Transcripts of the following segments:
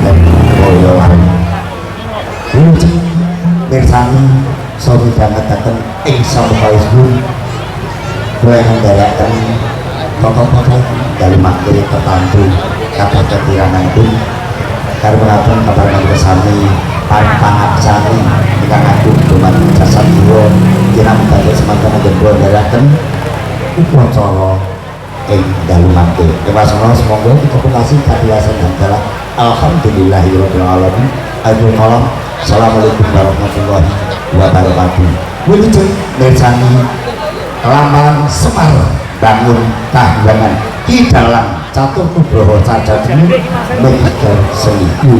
wonten Boyolali. Wilujeng mirsani sami dangetaken ing sampun kula ngendharaken tokoh-tokoh dalu makili ketantu kathah kiranipun karenaipun kabaran sami paring pangaksani ingkang agung dumateng jasa jiwa kirang dados semanten gendho ndharaken upacara ing dalu makili. Ewasana semoga kita kasih kadilasan dalam alhamdulillahirabbil alamin. Assalamualaikum warahmatullahi wabarakatuh. Wilujeng mirsani Ramalan Semar bangun kahyangan di dalam catur nugroho cacadini megigar seliku.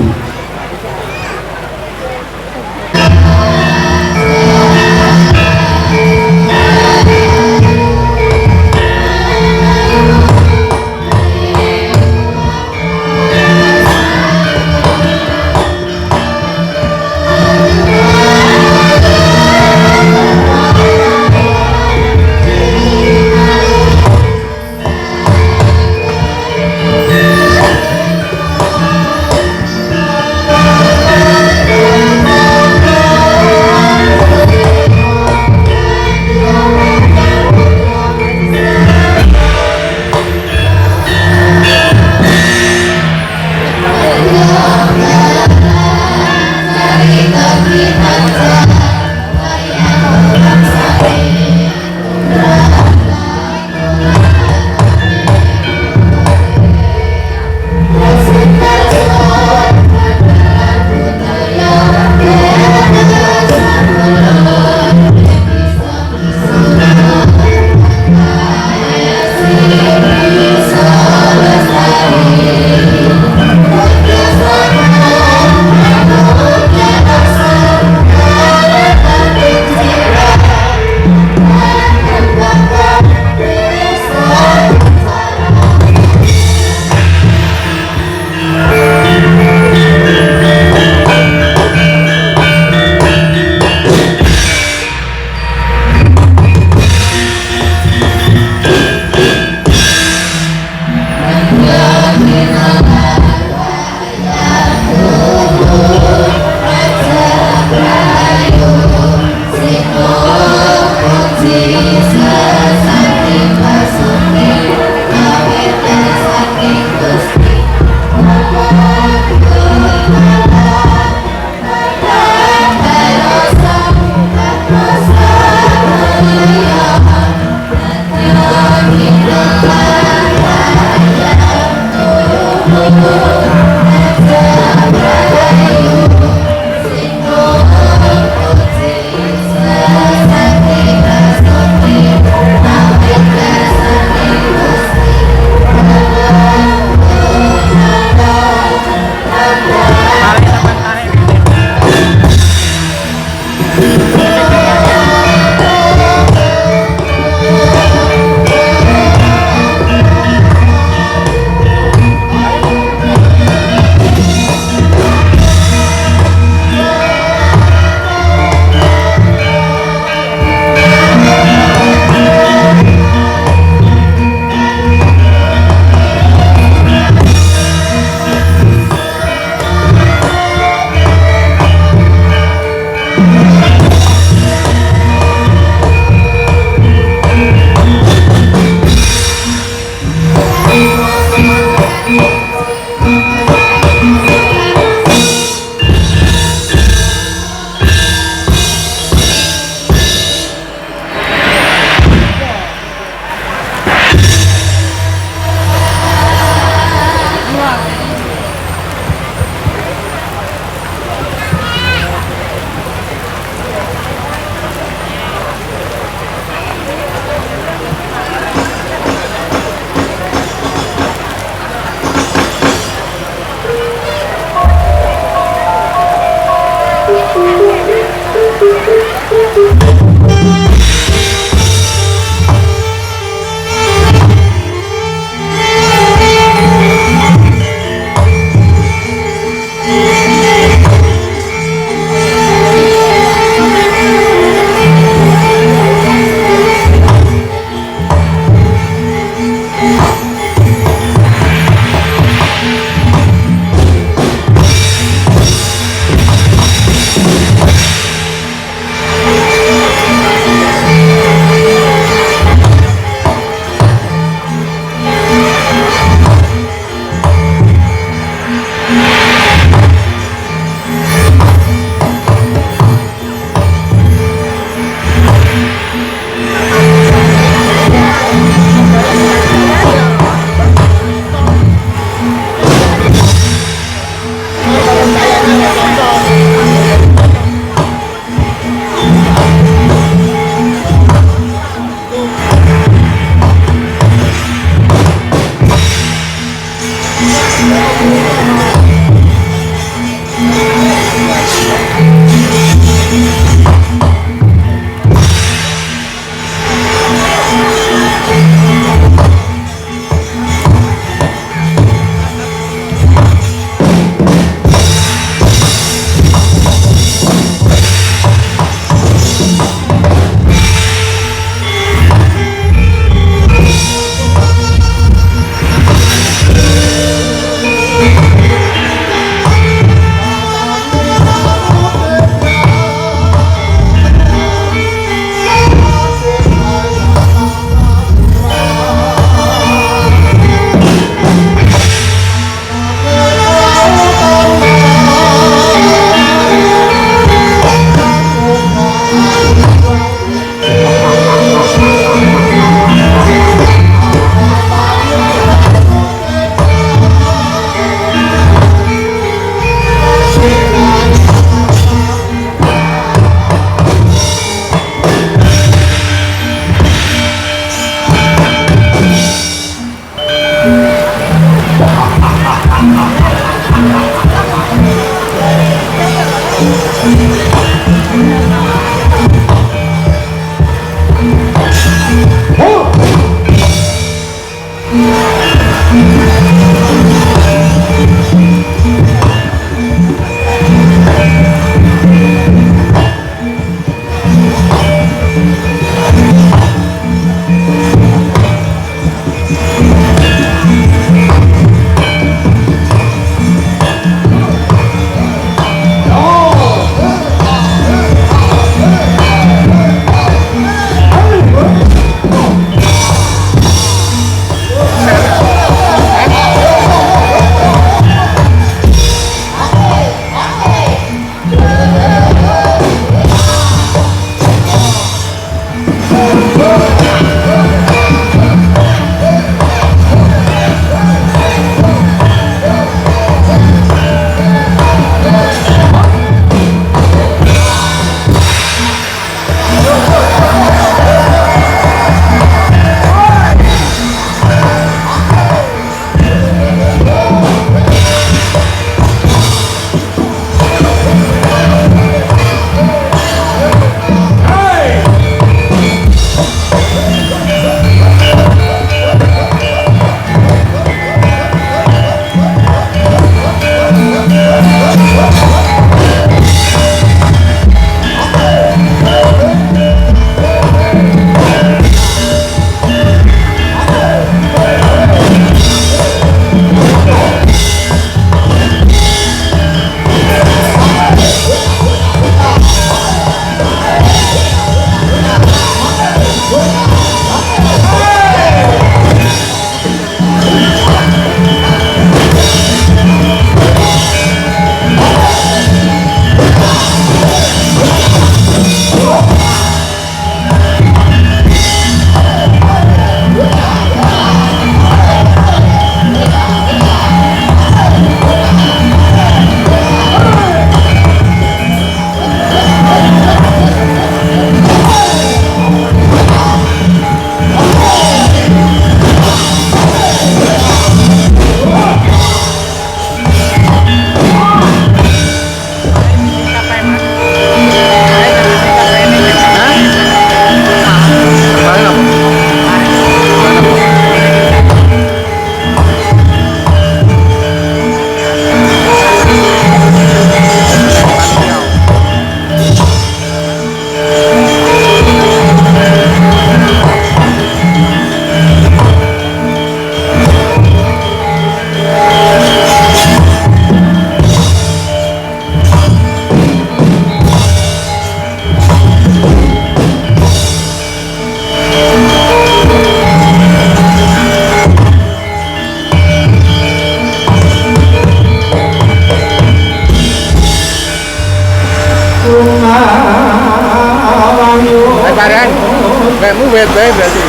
wet bae berarti.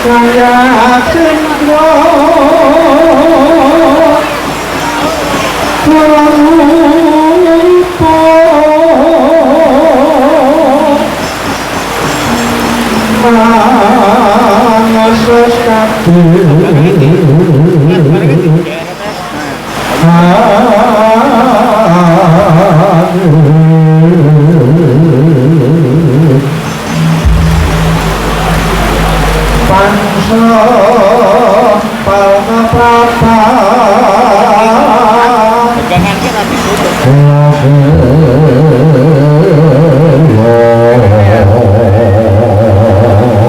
Kaya senjo Kulampo Mangasos kabeh Panso Palma Prapa Pegangan kan habis tutup.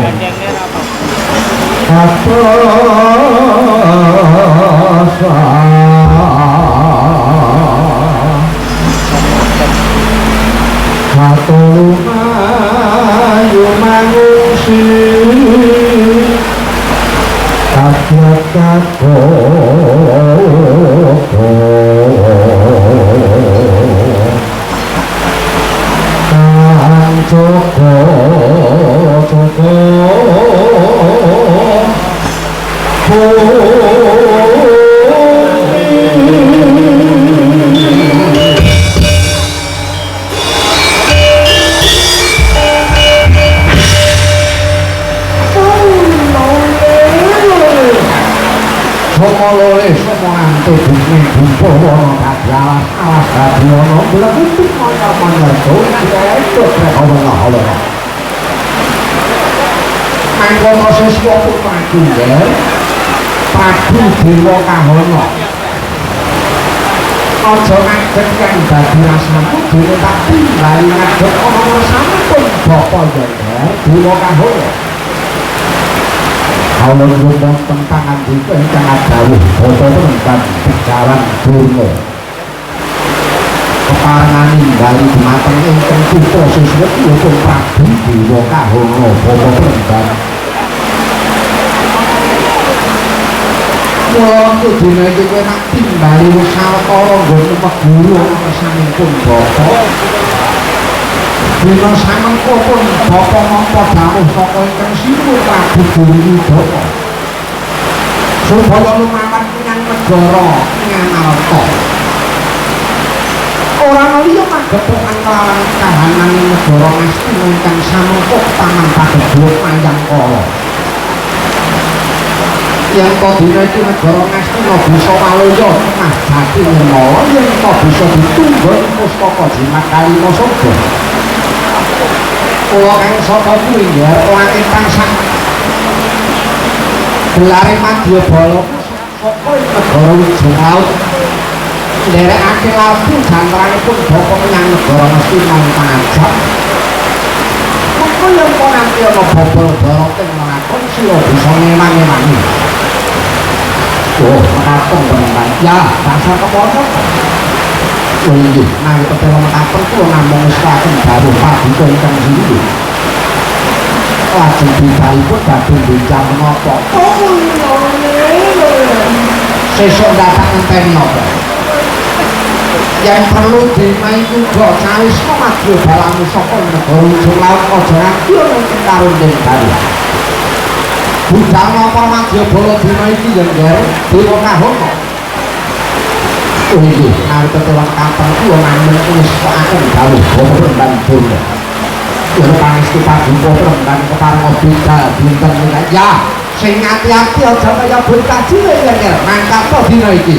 Gandengnya apa? Hatulumayu mangungsi kakiat kakoko kang joko joko Somolole semuante bumi bumpo wono kadyalas alas kadyono belakutut maka menyertu itu prekono-kono mangkono sesuatu pagungger Prabu Dewa Kahono aja ngaget kang dadi rasamu dene tak timbali ngaget ana sampun Bapa Yendar Dewa Kahono kalau ngomong tentang anjing ingkang adawuh basa tentang jalan dungo keparengan ningali dumateng ingkang putra siswa yaiku Prabu Dewa Kahono basa tentang mula kudune iki kowe nak timbali sawetara nggon meguru ana kesanipun bapa dina samengko pun bapa nampa dawuh saka ingkang sinuwun Prabu Duryudana supaya lumawan menyang negara Nganalta ora liya magepokan kelawan kahanan negara Ngastina ingkang samengko taman pagebluk mayang kala yen to dina iki negara Ngastina bisa maloya tengah jati memala yen to bisa ditunggon pustaka jimat Kalimasada kula kang saka kuwi ya langit tansah gelare madya bala saka negara ujung laut nderekake labu jantranipun bapa menyang negara Ngastina panjang mengko yen nanti ana bobol barok teng lakon sira bisa ngemang-emangi oh katon tenan ya dasar keposo oh iya, nah itu dalam kapan itu namanya selain baru pagi itu ikan sini lajeng dibalipun badung bincang menopo sesok datang ngenteni apa yang perlu dimai juga cawis memadil balamu sokol negara ujung laut kojaran dia mungkin karun dan baru budal apa madil bolo dimai itu yang jari Dewa Kahono ini nari ketewan kapan itu namun ini sepakan jauh bohong dan bohong ini pangis kita bohong dan keparang obida bintan ini ya sing hati-hati aja kaya berita juga ya mangkat kok dina iki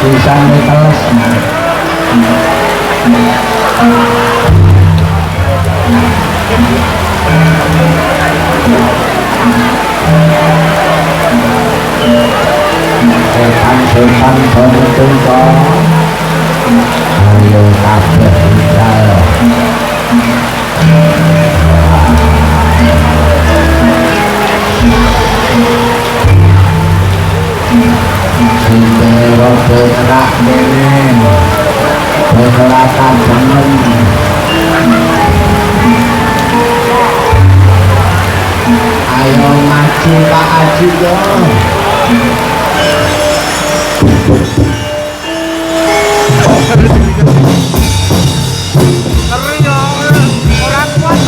Sisane teles. Setan tunggu ayo kabeh tinggal Sintero bergerak dene bergerakan jeneng ayo maju Pak Haji yo orang kuat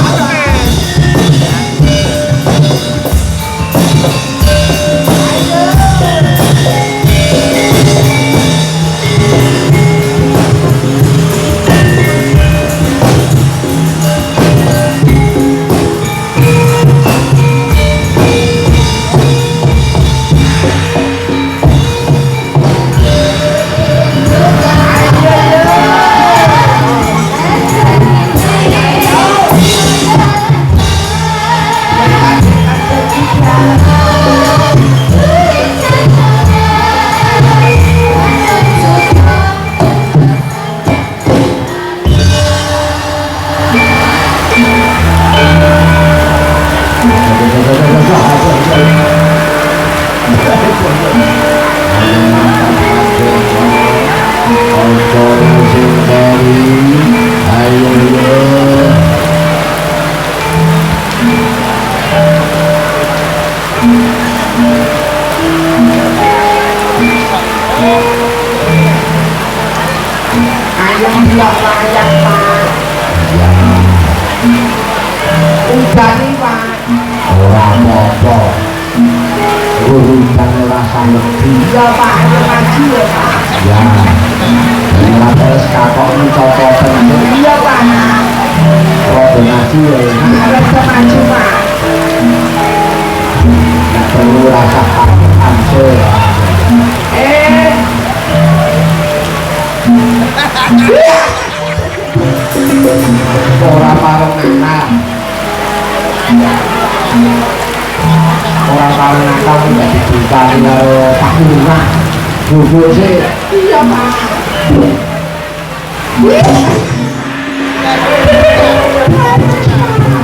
Ayo blok layak Pak. Ya. Udah nih Pak. Ora apa-apa. Urusan rasa lebih. Ya Pak, ayo maju ya Pak. Ya. Ora terus kapok mencocoten. Iya Pak. Rodo maju ya. Harus maju Pak. Perlu rasa hancur. Ora pareng nakal. Ora pareng nakal tidak dibungkani karo Pak Lurah. Bubuk sih. Iya Pak.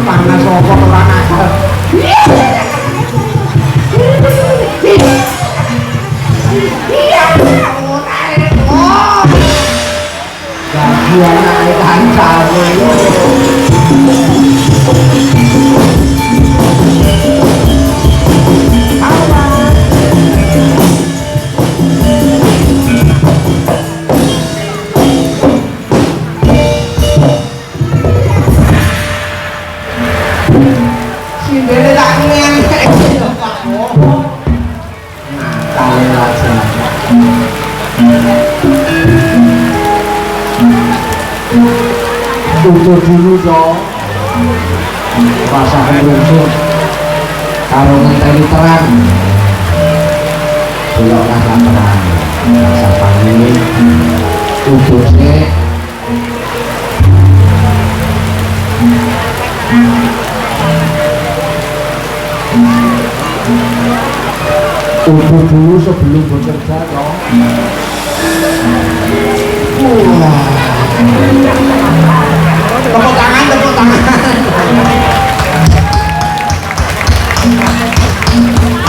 Panas apa ora nakal. Iya. Gua naik kancane yo. Sindene tak ngentek yo Pak. Nah, kalian aja. Tutup dulu dong. Rasa keruncur karo ngenteni terang. Belok rasa terang. Rasa pangin. Tutup sih. Tutup dulu sebelum bekerja dong. Tepuk tangan, tepuk tangan.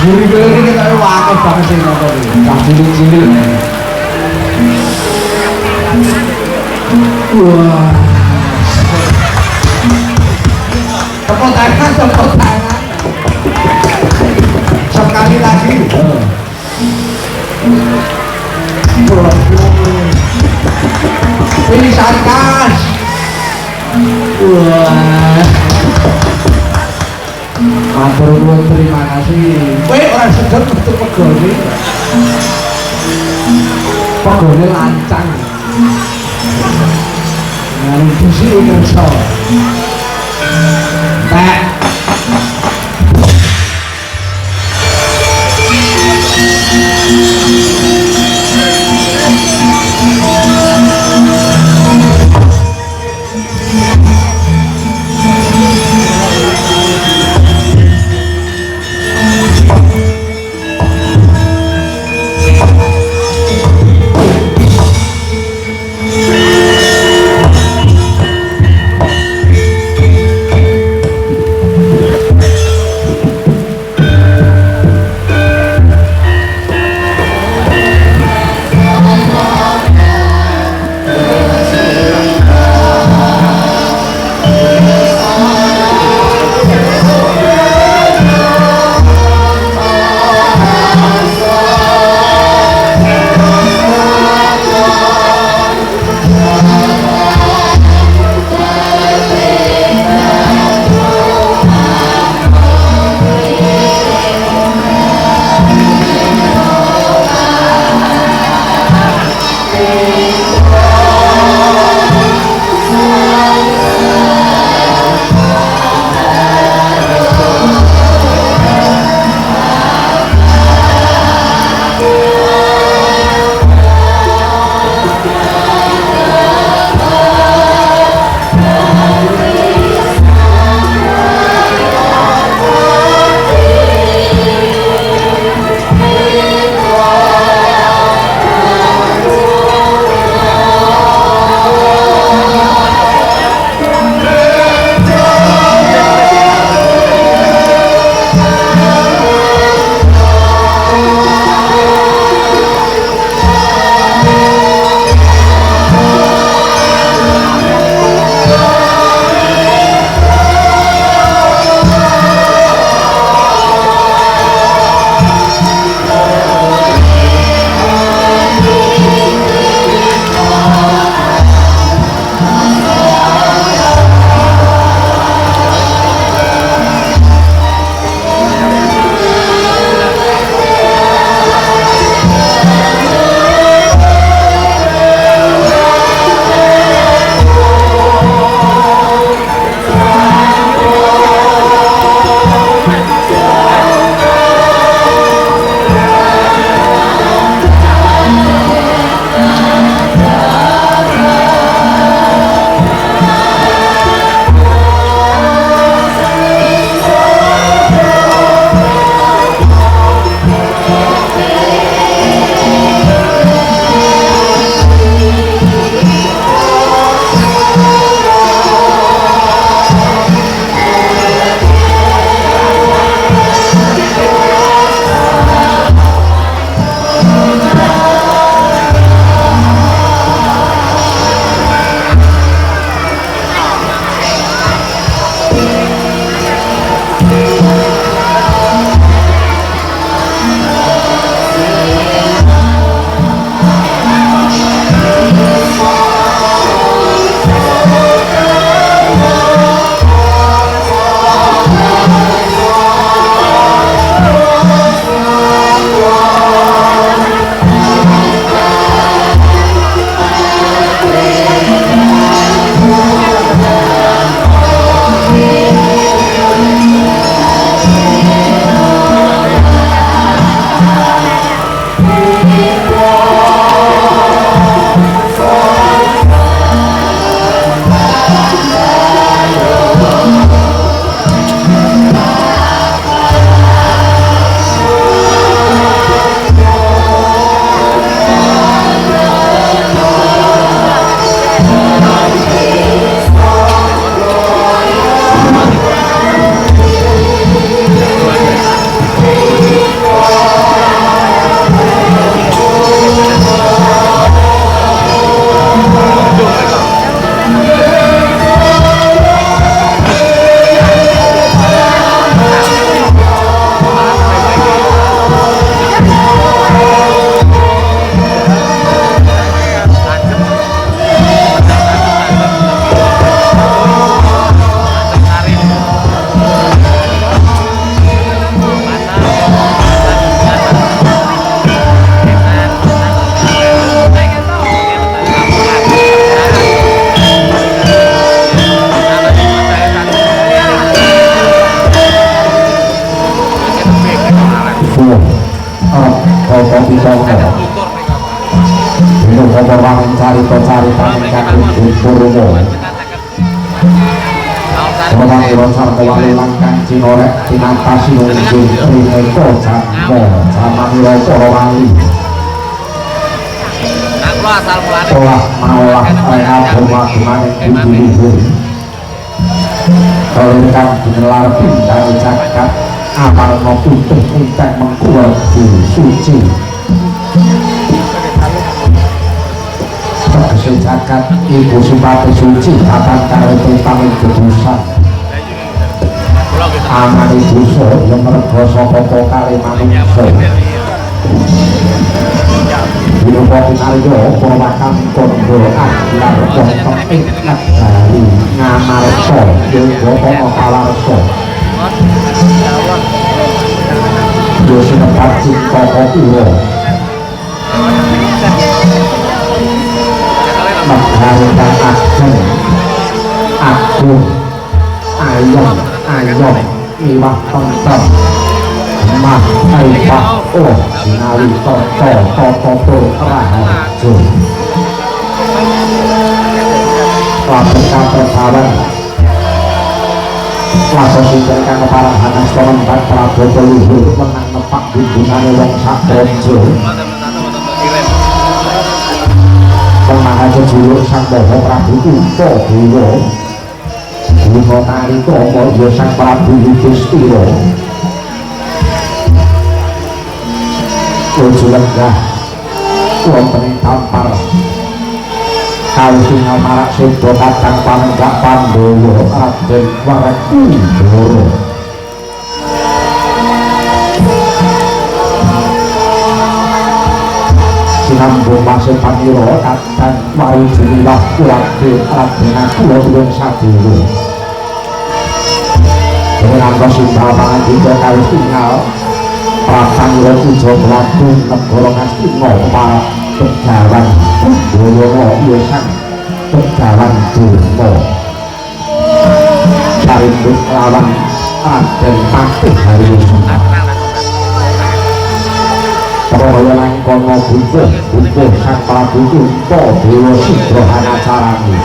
Guri-guri ini kita wakil banget sih nonton ini. Gak cilik-cilik. Wah. Tepuk tangan, tepuk tangan. Sekali lagi. Ini sarkas. Wah. Matur nuwun, terima kasih. Kowe ora sedot metu pegone. Pegone lancang. Nang busi kersa. Tek. Koko Pitongko Itu koko wangi carita-carita ingkang ribut purwo Kewang irosar kewali langkang cinorek tinatasi nungging rineko jatmo jamaniro poro wali Olah maulah rehat rumah dimaning budi-budi Kelirkan dinelar bintang jagat Apal no putih intek mengkuat di suci Tegesi jagat ibu simpati suci Kapan kareti pamit kedusan Amani duso yang meregoso koko kali manungso Hidup Aryo Purwakan Kondo Aklar Kontong Ingat Dari Ngamarso Yogo Opalarso Yosina Pacin Koko Uwo Magharita Ageng Agung Ayong Ayong Iwah Tentang Mah Aipah Oh Sinawi Toto Toto Rahajo Lapekan Persawan Laso Sinterkan Keparang Hanas Penempat Prabowo Luhur Menang Nepak Bibunane Wong Sakronjo Pengahaja Julur Sang Boho Prabu Upo Dewa Bunga Tari Kromo Yo Sang Prabu Yudhistira Ojo lenggah wonten ing tampar kalih marak sedo kadang panenggak Pandhawa Raden Werkudara sinambung masih panira kadang mari jenilah kulade Raden kula suwun sadewa Renangga Sindal Pangandika kalih tinggal Prasanira Puja Mlaku Negara Ngastina para Begawan Budaya iya sang Begawan Durna Caribut lawan Raden Patih Haryosono Praya langkono bubuh sang Prabu Kunto Dewa Sidra Hanacarani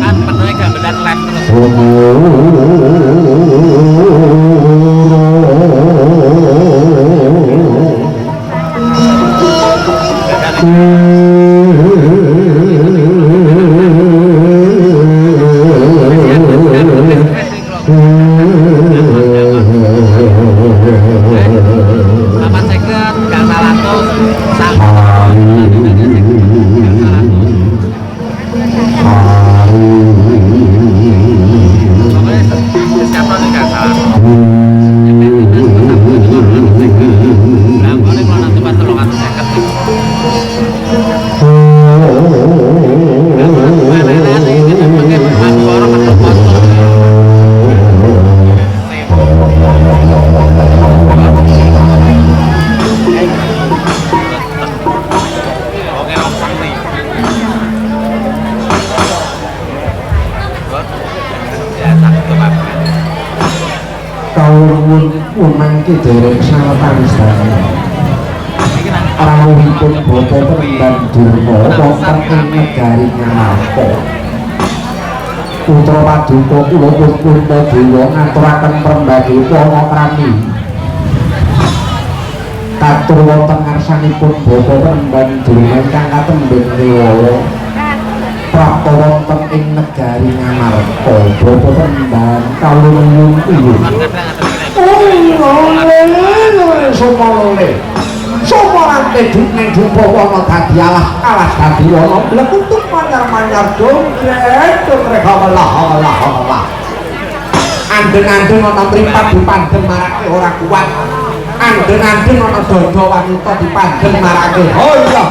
kan penuhnya gambaran lab terus. Papan seket, gangsal atus, siapa nih gangsal? Nah, boleh kalau nanti pas tolong atus seket. Mangke derek sawetawis istana. Rawuhipun bapa Pemban Durna wonten ing negari Ngamarta. Putra Paduka kula Puntadewa ngaturaken prembadhita Pamakrami. Katur wonten ngarsanipun bapa Pemban Durna ingkang katembing rewala. Prapta wonten ing negari Ngamarta. Bapa Pemban kawula Soporante dukne dupa wana dadi alas dadi wana blekutuk manyar-manyar dongret dongret hawalah andeng-andeng ana mripat dipandhem marake ora kuat andeng-andeng ana dada wanita dipandhem marake hoyah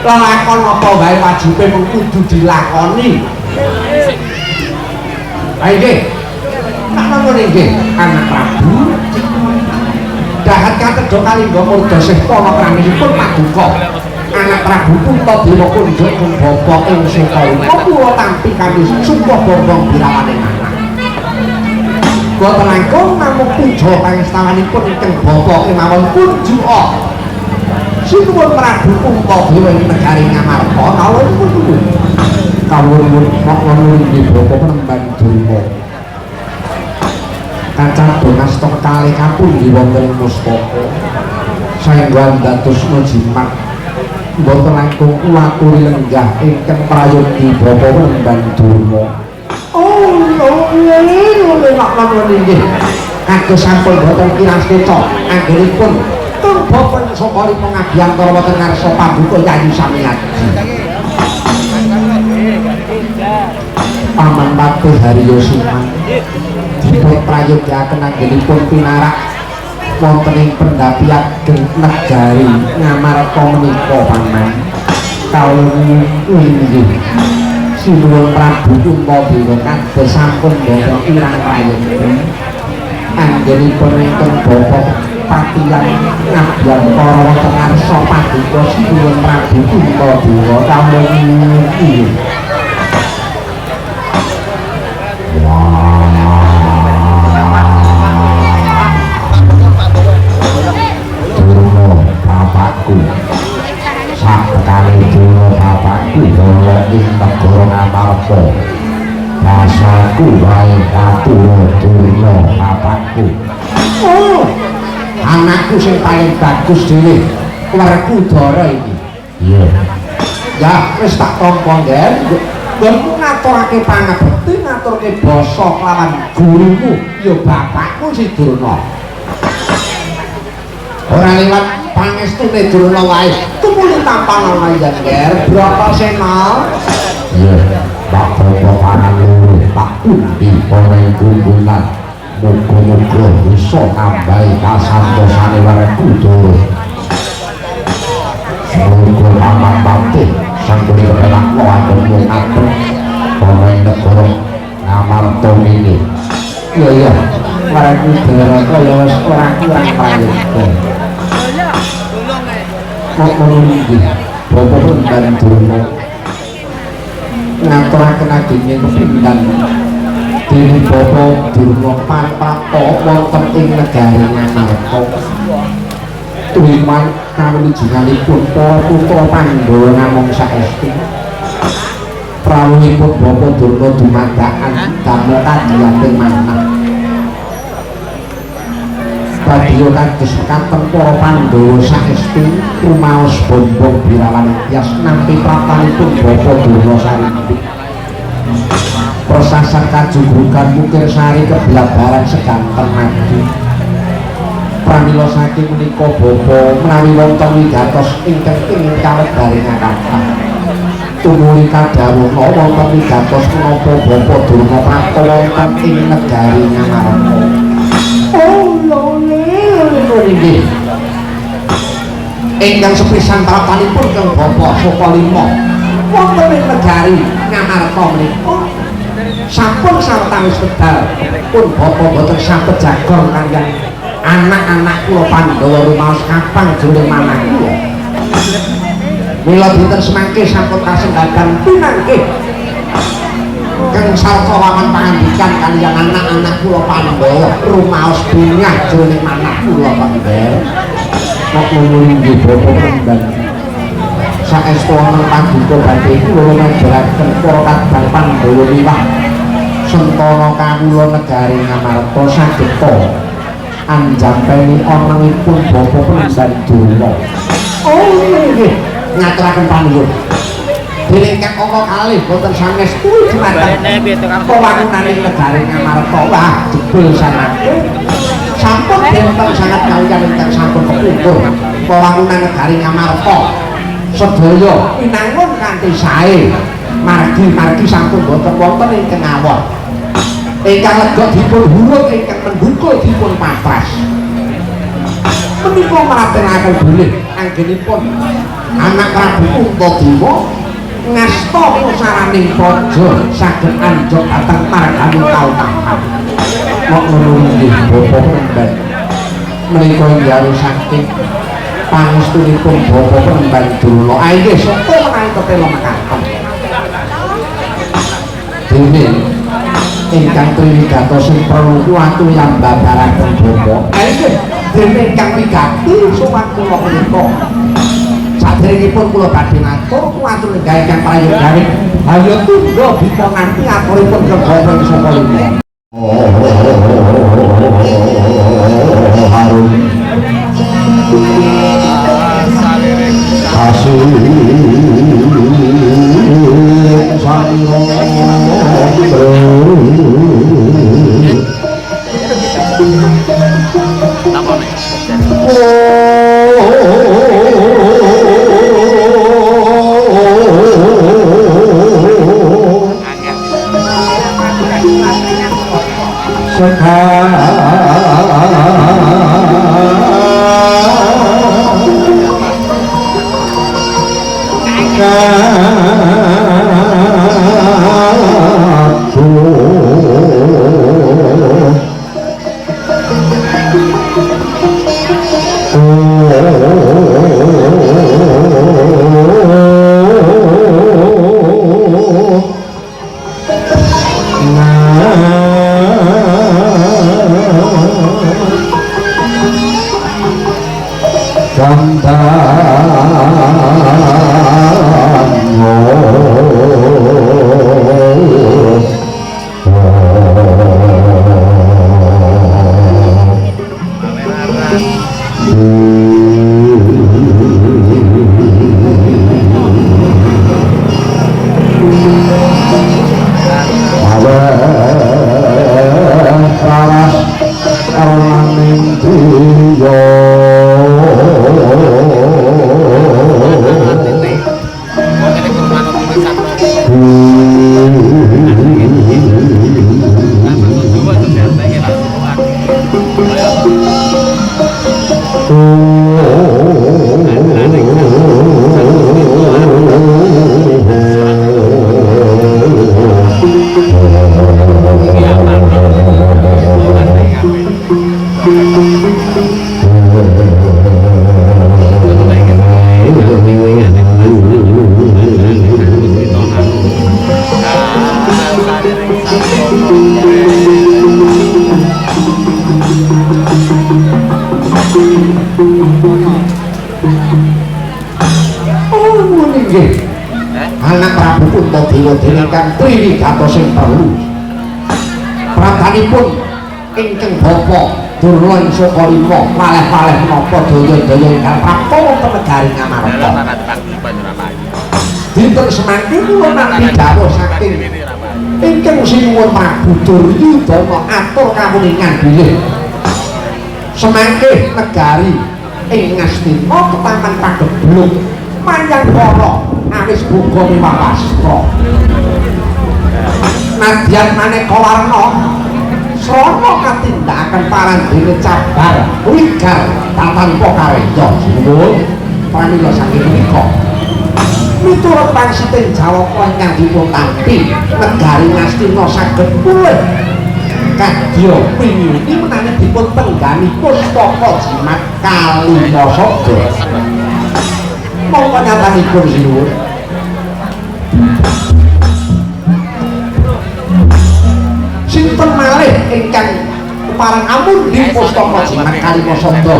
lakon apa wae wajibe mung kudu dilakoni. Ayo nggih. Tak namung nggih anak Prabu. Dahat katedha kalingga murda sih pamakraminipun Paduka. Anak Prabu Puntadewa kunjuk kung bapa ing Sukalima kula tampi kanthi sumpah bombong birawane anak. Boten langkung namung puja pangestanipun ingkang bapa kemawon kunjuka. Sinuwun Prabu Puntadewa ing negari Ngamarta kawula nuwun. Kawula nuwun inggih Bapa Pemban Durna. Kancah donasta kalih kapundi wonten ing mustaka. Saengga dados jimat. Mboten langkung kula aturi lenggah ingkang prayogi Bapa Pemban Durna. Oh, nuwun inggih. Kados sampun boten kirasta anggenipun Bapak Sokori pengabdiantara wonten ngarsa Paduka Yayi Samyadi. Paman Patih Haryo Siman dipun prayogiaken anggenipun pinarak wonten ing pendapi ageng negari Ngamarta menika paman. Kawula inggih sinuwun Prabu Puntadewa kados sampun boten kirang prayogi anggenipun ingkang Bapak Patiyan ngabdiantara wonten ngarsa Paduka sinuwun Prabu Puntadewa kawula inggih. Sakali Durna bapakku kala ing negara Ngamarta. Rasaku wae katur Durna bapakku. Oh, anakku sing paling bagus dhewe. Werkudara iki. Iya. Ya wis tak tampa nggen. Nggonku ngaturake pangabekti, ngaturke basa kelawan gurumu ya bapakku si Durna. Ora liwat pangestune Durna wae. Tumuli tampan ana yen nger berapa sena. Iya, Pak Bapak panalure Pak Pundi ana ing kumpulan. Muga-muga bisa nambahi kasantosane Werkudara. Muhammad Bakti sang kuli kepelak wadah mengatur orang negara Ngamarta ini iya warang negara kaya wis ora kurang prayoga kok menunggu Bapak Pendan Durna ngaturaken agenge kepindhan dene Bapak Durna Panprapta wonten ing negari Ngamarta tuwiman kawilujenganipun para putra Pandhawa namung saestu prawuhipun Bapak Durna dumadakan damel kadhiyaning manah badya kados mekaten para Pandhawa saestu rumaos bombong birawan yas nampi prapanipun Bapak Durna Sarimpi prasasat kajugrukan Mukir Sari keblabaran seganten madu pramila saking menika bapa menawi wonten wigatos ingkang kenging kawedaring kathah tumuli kadhawuha wonten wigatos menapa Bapa Durna Prapta wonten ing negari Ngamarta. Oh lho nggih. Ingkang sepisan prapanipun kang Bapa Sokalima wonten ing negari Ngamarta menika sampun sawetawis wedal pun Bapa boten saged jagong kaliyan anak-anak kula Pandhawa rumaos kapang jroning manah kula. Mila dinten semangke sampun kasendakan pinanggih kang sarta wawan pangandikan kaliyan anak-anak kula Pandhawa rumaos bingah jroning manah kula Pandhawa. Kok nggih Bapa Pandhan. Saestu wonten paduka badhe kula ngajaraken para kadang Pandhawa liwat Sentana kawula negari Ngamarta sageta anjampeni anangipun Bapa Pandhan Durna. Oh nggih, ngaturaken panuwun. Dening kang angka kalih boten sanes kuwi dumateng pewangunaning negari Ngamarta. Wah, jebul sanate. Sampun benten sangat kaliyan ingkang sampun kepungkur pewangunan negari Ngamarta. Sedaya pinangun kanthi sae. Margi-margi sampun boten wonten ingkang ngawon. Ingkang lega dipun hurut ingkang mendukul dipun patras menika maratenaken bilih anggenipun anak Prabu Untadewa ngasta pusaraning praja saged anjok dhateng margani kautaman. Kok ngono nggih Bapa Pandhan menika nggih saking pangestunipun Bapa Pandhan Durna. Inggih sapa menawi ketela mekaten dene ingkang triwigatos sing perlu kuwatu yang babaraken Bapa. Inggih dene ingkang wigati sowan kula menika. Saderengipun kula badhe ngatur kuwatu lenggah ingkang prayoganing ayo tunggu bisa nganti aturipun kegawon saka lima. Harum kasih Napa nih? nggih. Anak Prabu Puntadewa ingkang Triwigato sing perlu. Pradhanipun ingkang Bapa Durna Sokalima malih-malih menapa daya-daya ingkang prapta wonten negari Ngamarta. Dinten semangke kula nampi dawuh saking ingkang sinuwun Prabu Duryudana atur kawuningan bilih. Semangke negari ing Ngastina ketaman pagebluk manyang para awis boga miwah wastra. Nadyan maneka warna srana katindakaken parandene cabar wigar tanpa karya sinuwun pramila saking punika miturut pangsiting Jawaka ingkang dipun tampi negari Ngastina saged pulih kadya piniwiti menawi dipun tenggani pustaka jimat Kalimasada. Monggo nyatanipun sinuwun. Sinten malih ingkang kepareng amundi pustaka jimat Kalimasada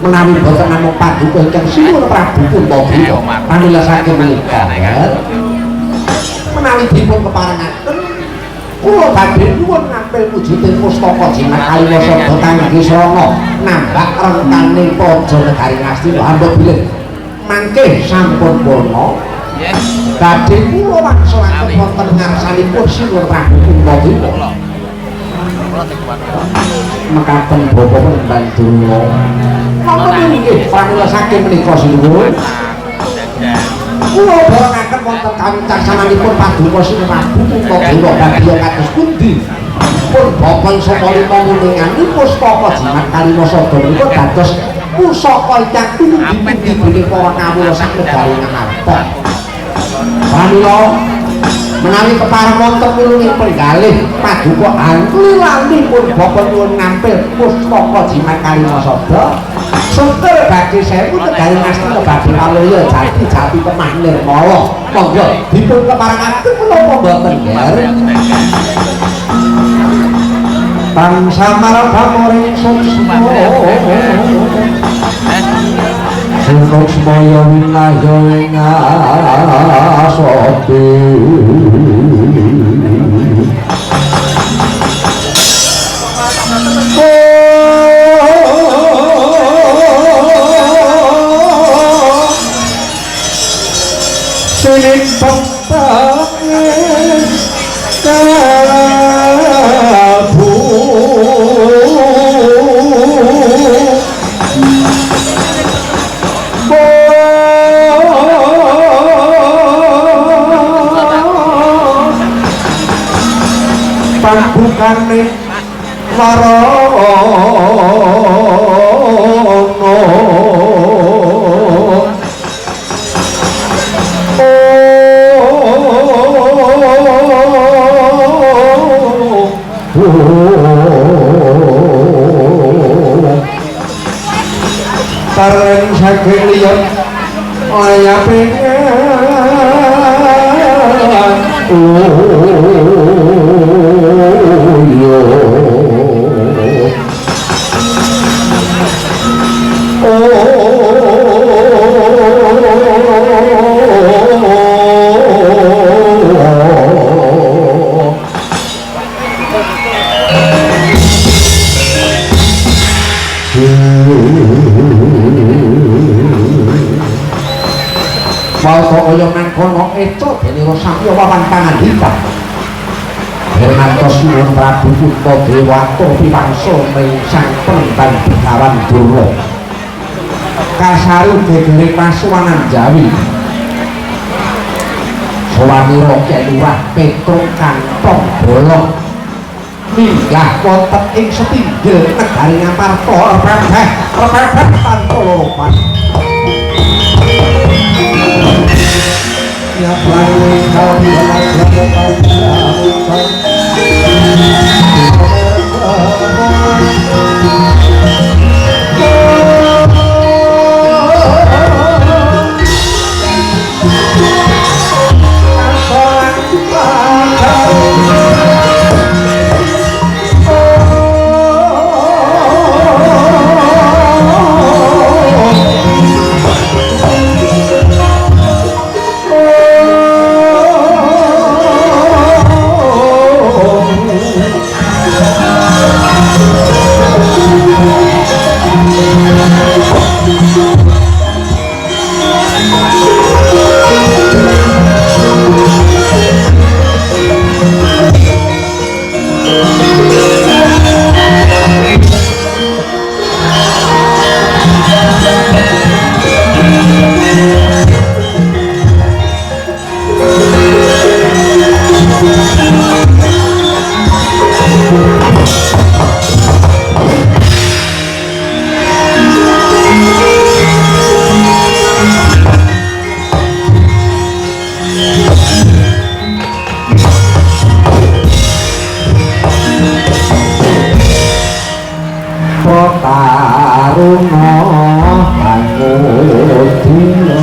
menawi boten namung paduka ingkang sinuwun Prabu Puntadewa pamila saking menika menawi dipun keparengaken kula badhe nuwun ngampil wujuding pustaka jimat Kalimasada kangge srana nambah rentane praja negari Ngastina hamba bilih mangke sampun purna. Badhe kula wangsulaken wonten ngarsanipun sinuwun Prabu Puntadewa mekaten bapa Pandurna. Napa nggih pramila saking menika sinuwun. Kula barengaken wonten kawicaksananipun paduka sinuwun Prabu Puntadewa badhe kados pundi. Pun Bapak Sokalima nguningani pustaka jimat Kalimasada menika dados pusaka ingkang pundi-pundi dening para kawula sak negari Ngamarta. Pramila menawi kepareng wonten pulunging penggalih paduka angli-lanipun Bapak nyuwun ngampil pustaka jimat Kalimasada suntul badhe sewu negari Ngastina badhe paluya jati kemah nirmala. Monggo dipun keparengaken menapa mboten nger. Tansah marang suksma suksmaya winaya ing asote sining petane kalabu pambukane warana sareng saking liya aya pengen Walsa kaya mangkono eco dene Samya wawan pangandika. Hermantos nuwun Prabu Puntadewa atur piwangsa ing Sang Penentan Begawan Durna. Kasaru gegere pasuwanan Jawi. Sawanira Lurah Petruk Kantong Bolong minggah wonten ing setinggil negari Ngamarta repeh tanpa loropan. Ya Prabu lunga aku dina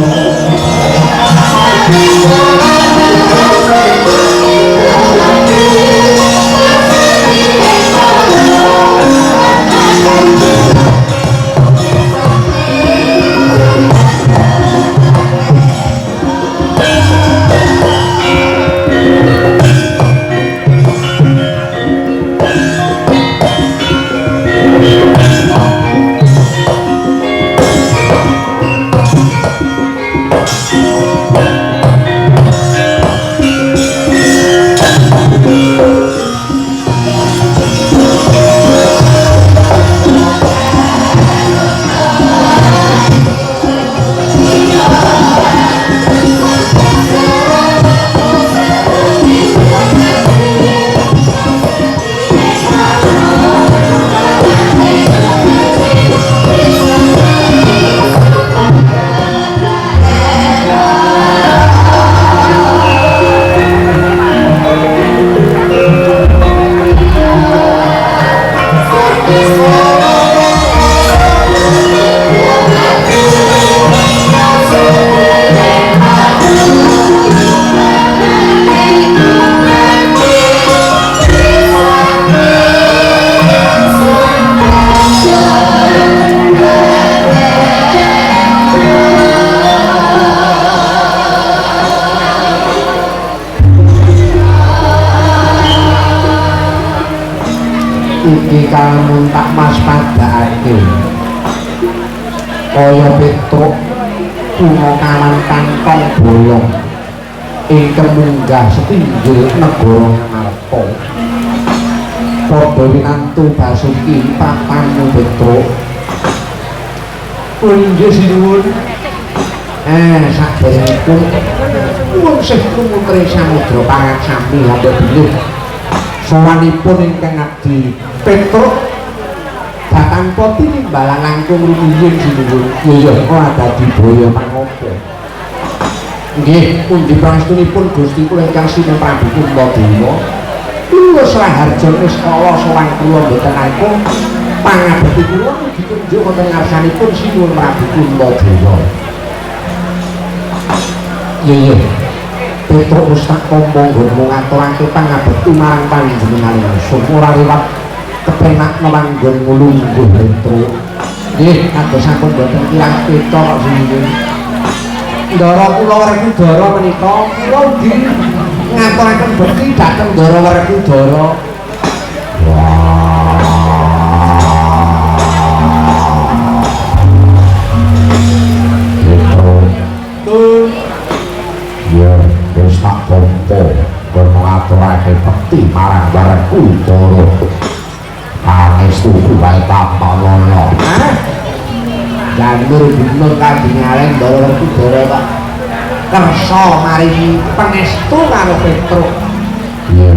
iki kamu tak mas padake kaya Petruk tuna kawan kantong bolong ingkang munggah setinggil negara Ngarpa padha winantu Basuki papamu Petruk inggih sinuwun saderengipun nuwun sewu mutri samudra pangat sami hadap bilih sawanipun ingkang abdi Petruk datang poti nimbalan langkung rumiyin sinuwun ya ora dadi boyo pangapa nggih pundi pangestunipun Gusti kula ingkang Sina Prabu Kuntadewa kula Raharja Niskala sowan kula mboten langkung pangabekti kula ditunjuk wonten ngarsanipun Sinuwun Prabu Kuntadewa iya Petruk wis tak tampa nggonmu ngaturake pangabekti marang panjenengan langsung ora liwat kepenak melanggun mulungguh Petruk nggih kadosaken boten kirang peta kok sinuwun Ndara kula Werkudara menika kula ugi ngaturaken bekti dhateng Ndara Werkudara ya wis tak tampa ngaturake bekti marang Werkudara pangestu wae papawana janur binur kadingalen Ndara Werkudara kok kersa maringi pangestu karo Petruk iya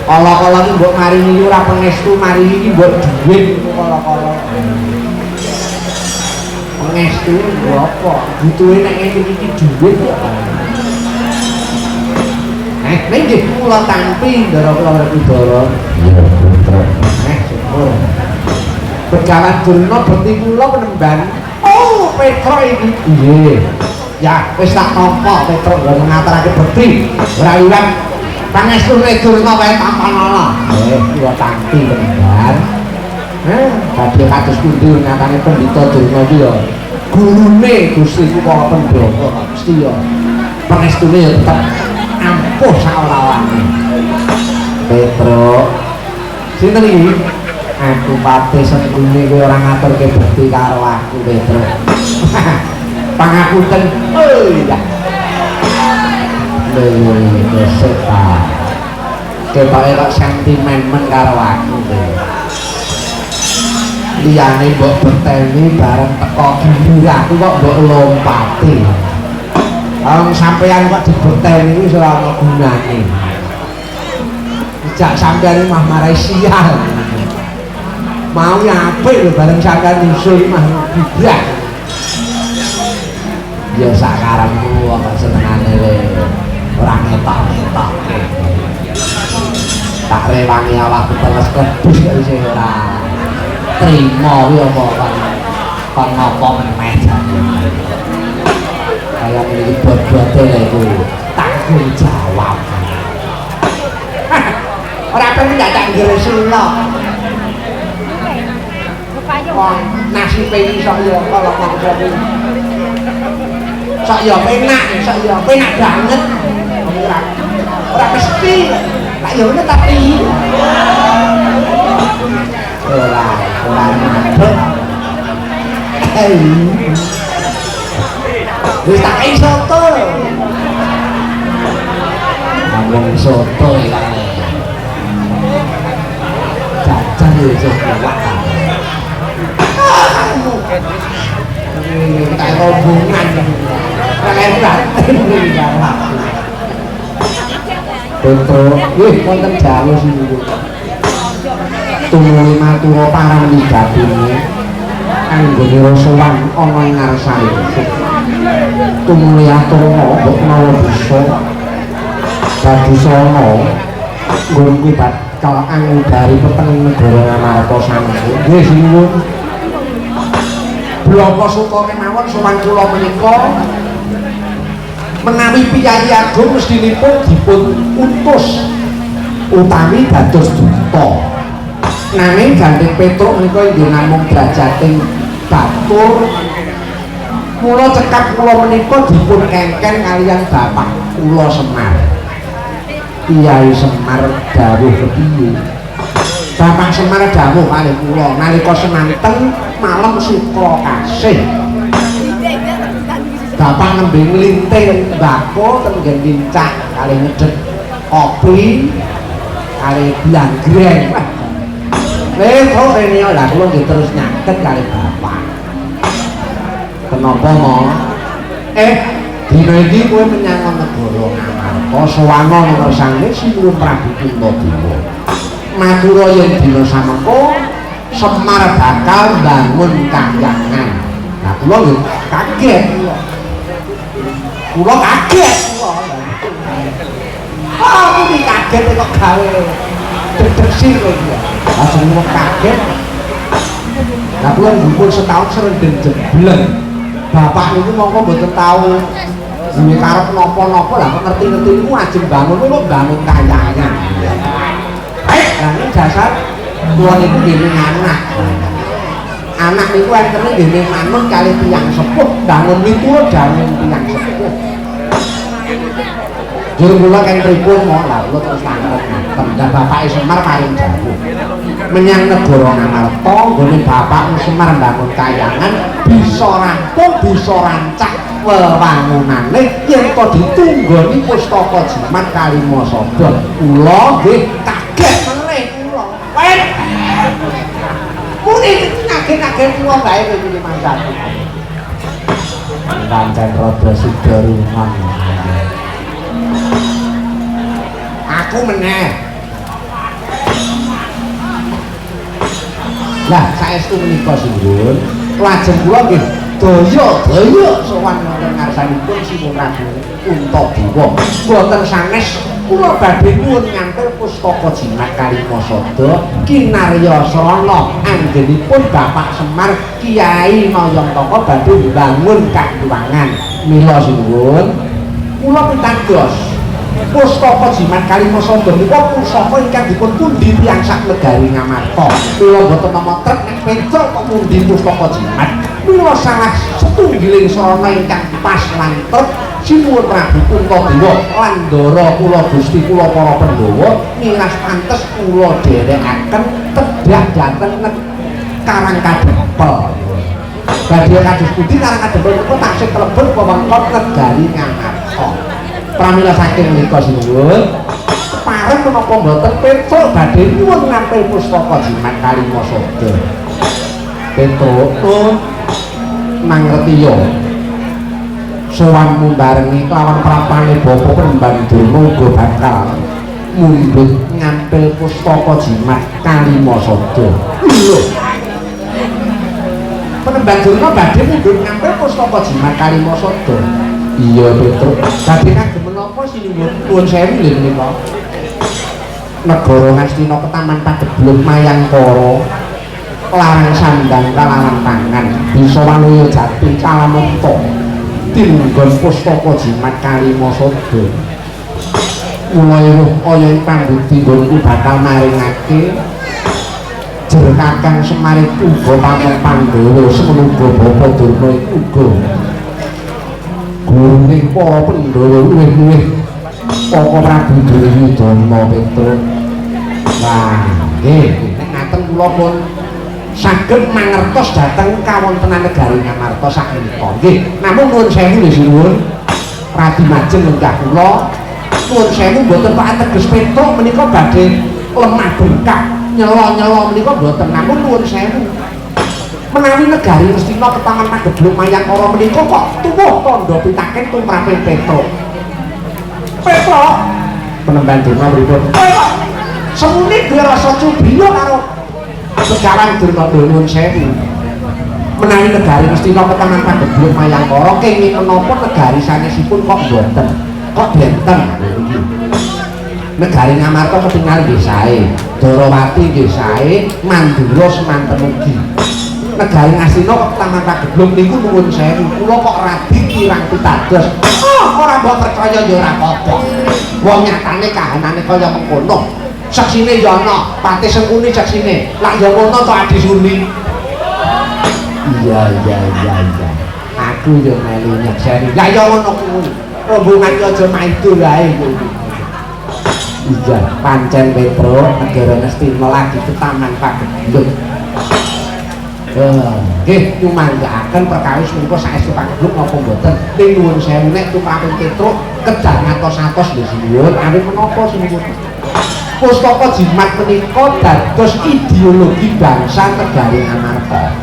kala-kala iki mbok maringi ora pangestu maringi iki mbok dhuwit kala-kala pangestu lho apa butuhe nek ngene iki dhuwit nggih kula tampi Ndara Werkudara iya Petruk syukur Begawan Durna bekti kula penemban oh Petruk iki nggih ya wis tak nampa Petruk lho ngaturake bekti ora ilang pangestu Durna wae tampanana kula tampi penemban dadi kados pundi nyatane Pendhita Durna iki ya gurune Gusti Kula Pandhawa mesti ya pangestune ya tetep ampuh saora-orane Petruk sinten iki aku pati sengkune kowe ora ngaturke bekti karo aku Petruk pangapunten ya lho setan ketoke kok sentimen men karo aku liyane mbok berteni bareng teko gembur aku kok mbok lompati wong sampeyan kok diberteni wis ora ana gunane jak sampeyan mah marai sial mau ya apik lho bareng sampeyan nyusul mah gibrak ya sakarepmu kok senengane le ora ngetok-ngetok tak rewangi awakku teles kebus kok isih ora trimo kuwi apa kon ngopo meneh kaya iki bot-bote lha iku tanggung jawab ora perlu tak ngresula wong nasibe iso ya kalau mangsa iki sak ya penak banget ora mesti tak yo ngene tapi ora mantep wis tak kei soto ngomong soto iki jajan yo iso kuat tak rombongan keren Petro, wonten jalu sini tumuli matura parang wigatine anggone rasawan ana ing ngarsane tumuli atur mbok menawa bisa dadi sanga nggonku bakal angudari peteng negara Ngamarta sanget nggih sinuwun bloko suka kemawon sowan kula menika menawi piyai agung mestinipun dipun utus utami dados duta nanging Gandeng Petruk menika inggih namung drajating batur kula cekap kula menika dipun kengken kaliyan bapak kula Semar Kyai Semar dawuh kepiye Bapak Semar dawuh kalih kula nalika semanten malem sukra kasih Bapak nembe nglinting mbako tenggen lincah kalih ngedhet kopi kalih blanggreng kok rene lha kula nggih terus nyaket kalih bapak kenapa mo dina iki kowe menyang negara Ngamarta sawana ngersane Sinuwun Prabu Puntadewa matura yen dina samengko Semar bakal bangun kahyangan nah kula nggih kaget kula aku iki kaget kok gawe deg-degsir kok iki langsung wong kaget lah kula ngumpul setahun serendeng jebleng bapak niku mongko mboten tau duwe karep napa-napa lah kok ngerti-ngerti niku ajeng bangun kok bangun kahyangan lah ning dasar kula niku nggih anak niku entene nggih manut kali tiyang sepuh bangun niku dangun tiyang sepuh jur kula kan pripun mau lah kula terus tangkep dan bapak Semar paring dawuh menyang negara Ngamarta nggone bapak Semar bangun kahyangan bisa rampung bisa rancak wewangunane yen to ditunggoni pustaka jimat Kalimasada kula nggih kaget meneh kula muni kaget-kaget kula bae iki mangkat pancen rada sida ruman aku meneh lah saestu menika Sinuwun lajeng kula nggih daya sowan wonten ngarsanipun Sinuwun Prabu Puntadewa boten sanes kula badhe nyuwun nyampil pustaka jimat Kalimasada kinaryasana anggenipun Bapak Semar Kyai Nayantaka badhe mbangun kahyangan mila Sinuwun kula pitados pustaka jimat Kalimasada menika pusaka ingkang dipun pundi tiyang sak negari Ngamarta kula boten nampa trep nek pencul kok pundi pustaka jimat mila salah setunggiling sarana ingkang pas lan trep Sinuwun Prabu Puntadewa lan ndara kula Gusti kula para Pandhawa nilas pantes kula dherekaken tedhak dhateng Karangkadempel badhe kados pundi Karangkadempel menika taksih kalebet wewengkon negari Ngamarta pramila saking menika Sinuwun pareng menapa mboten petruk badhe nyuwun ngampil pustaka jimat Kalimasada petruk mangertiya sowan mumbarengi kelawan prapane Bapa Prembang Durna uga bakal mundhut ngampil pustaka jimat Kalimasada lho Prembang Durna badhe mundhut ngampil pustaka jimat Kalimasada iya Petruk badhe kagem menapa Sinuwun nuwun sewu lho menika negara Hastina Ketaman Padebluk Mayangkara larang sandang kalawan tangan bisa wanuya jati kalamento tinunggon pustaka jimat kalima sada mulai kaya pambukti nggonku bakal maringake jer Kakang Semar uga pamong Pandhawa semenuga Bapa Durna uga gurune para Pandhawa luwih-luwih Koko Prabu Duryudana Petruk. Lah nggih nek ngaten kula pun saged mangertos dhateng kawontenan negari Ngamarta sakenika nggih namung nuwun sewu nggih sinuwun Radi Majeng lenggah kula nuwun sewu mboten kok ateges Petruk menika badhe lemah bengkak nyela-nyela menika mboten namung nuwun sewu menawi negari Ngastina ketangan pagebluk Mayangkara menika kok tuwuh tandha pitaken tumraping Petruk penemban Durna pripun semune duwe rasa cubiya karo Begawan Durna nuwun sewu menawi negari Ngastina ketangan pagebluk Mayangkara kenging menapa negari sanesipun kok mboten kok benten negari Ngamarta ketingal nggih sae Darawati nggih sae Mandura semanten ugi negari Ngastina kok taman pagebluk niku nuwun sewu kula kok radi kirang pitados ora mbok percaya ya ora apa-apa wong nyatane kahanane kaya mengkono saksine ya ana Pati Sengkuni saksine lak ya ngono to Adi Suni iya aku yo melu nyekseni lah ya ngono kuwi rombongan ki aja maido wae iya pancen Petruk negara Ngastina lagi ke taman pagebluk nggih nyumanggaaken perkawis menika saestu pagebluk napa mboten ning nuwun sewu nek tumraping Petruk kedah ngatos-atos nggih sinuwun awit menapa sinuwun pustaka jimat menika dados ideologi bangsa negari Ngamarta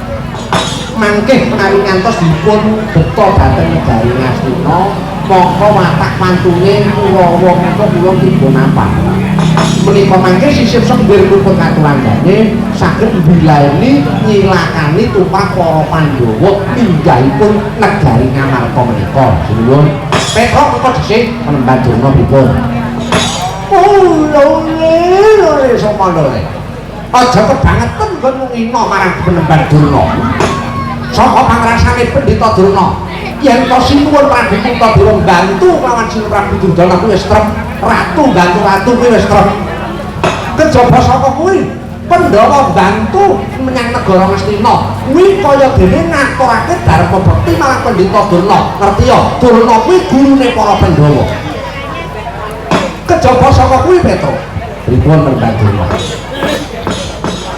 mangke menawi ngantos dipun beto dhateng negari Ngastina mongko watak pantune Kurawa menika kula dipun apa menika mangke sisip sembir pun katulandane saged mbilayani nyilakani tumrap para Pandhawa minggahipun negari Ngamarta menika sinuwun Petruk kok dhisik penemban Durna pripun lho sapa lho aja kebangetan kon ngino marang penemban Durna saka pangrasane Pendhita Durna yen to sinuwun Prabu Puntabira bantu lawan Sri Prabu Duryudana kuwi wis trep ratu bantu ratu kuwi wis trep kejaba saka kuwi Pandhawa bantu menyang negara Ngastina kuwi kaya dene ngaturake dharma bekti marang Pendhita Durna ngerti ya Durna kuwi gurune para Pandhawa kejaba saka kuwi Petruk pripun Pendhita Durna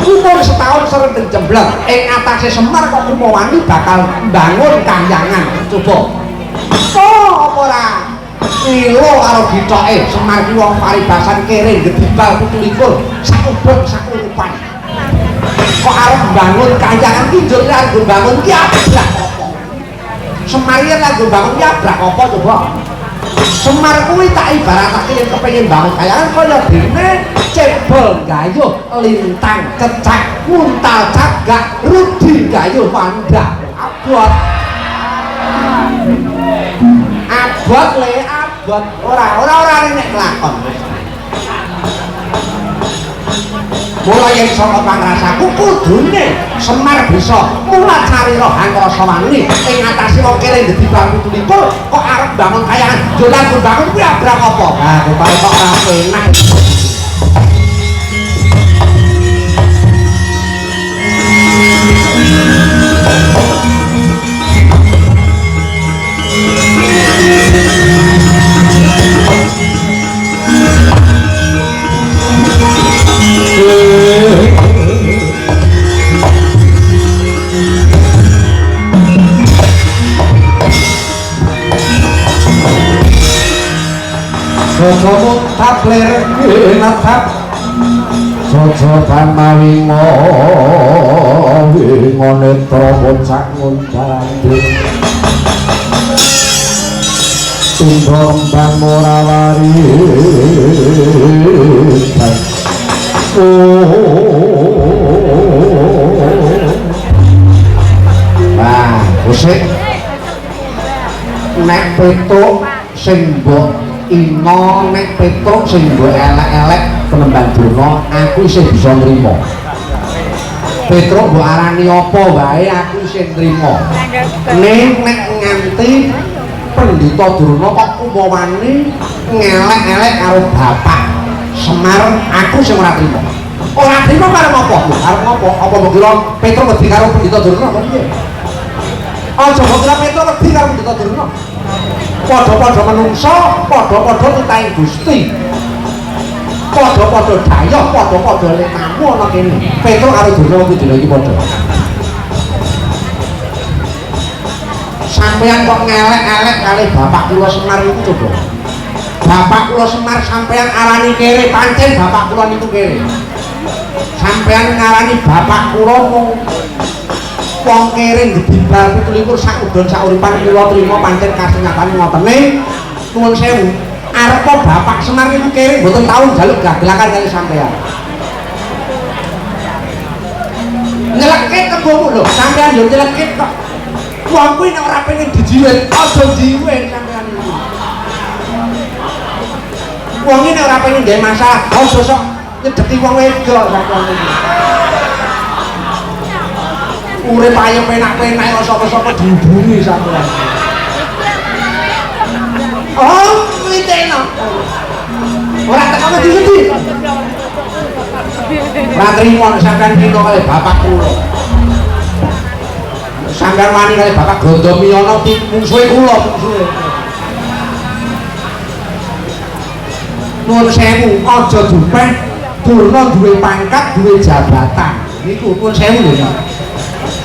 umur setahun serenteng jembleng ing atase Semar kok kumawani bakal bangun kahyangan coba apa ora ilo karo ditoke Semar ki wong paribasan kere gedibal 17 sakubeng sakurupan kok arep bangun kahyangan ki njur arep bangun ki abrak apa Semar yen lagi bangun ki abrak apa coba Semar kuwi tak ibaratake yen kepengin bangun kahyangan kaya dene cebol gayuh lintang cecak muntal cagak rudi gayuh mandak abot ora nek kelakon mulai yang saka pangrasaku kudune Semar bisa mulat carira angrasa wani ing atase wong kere gedibal 17 kok arep bangun kahyangan dolan bangun kuwi abrak apa nah rupane kok ora penak Sojo tapler natap Sojo panawingo wingo netra bocah ngundanding Tundong bang ora warisan nah usik nek Petruk sing mbok ino nek Petruk sing mbok elek-elek penemban Durna aku isih bisa nrimo Petruk mbok arani apa wae aku isih nrimo. Ning nek nganti Pendhita Durna kok umpamane ngelek-elek karo bapak Semar, aku sing ora trimo. Ora trimo karo apa? Karo apa? Apa mbok kira Petruk wedi karo Pendhita Durna apa piye? Aja mbok kira Petruk wedi karo Pendhita Durna. Padha-padha menungsa, padha-padha titahe Gusti. Padha-padha dayah, padha-padha lekamu ana kene. Petruk karo Durna kuwi dina iki padha. Sampeyan kok ngelek-elek kali bapak kula Semar itu coba. Bapak kula Semar sampeyan arani kere, pancen bapak kula niku kere. Sampeyan ngarani bapak kula mung wong kere gedibal 17 sak udon sak uripan kula trima pancen kasunyatan ngotene. Nuwun sewu. Arepa bapak Semar niku kere mboten tau njaluk gagelakan kali sampeyan. Nyelekit kebomu lho, sampeyan yo nyelekit kok. Wong kuwi nek ora pengen dijiwet, aja jiwet sampeyan iki. Wong iki nek ora pengen gawe masalah, aja sok nyedeki wong wedok sampeyan iki. Urip ayo penak-penak kok sapa-sapa dihubungi sampeyan. Oh, miteno. Ora tekan di. Ora trimo sampeyan kino kali bapak kula. Sampeyan wani kali bapak Gondomiyana mungsuhe kula mungsuhe. Nuwun sewu aja dupeh Durna duwe pangkat, duwe jabatan. Niku nuwun sewu lho.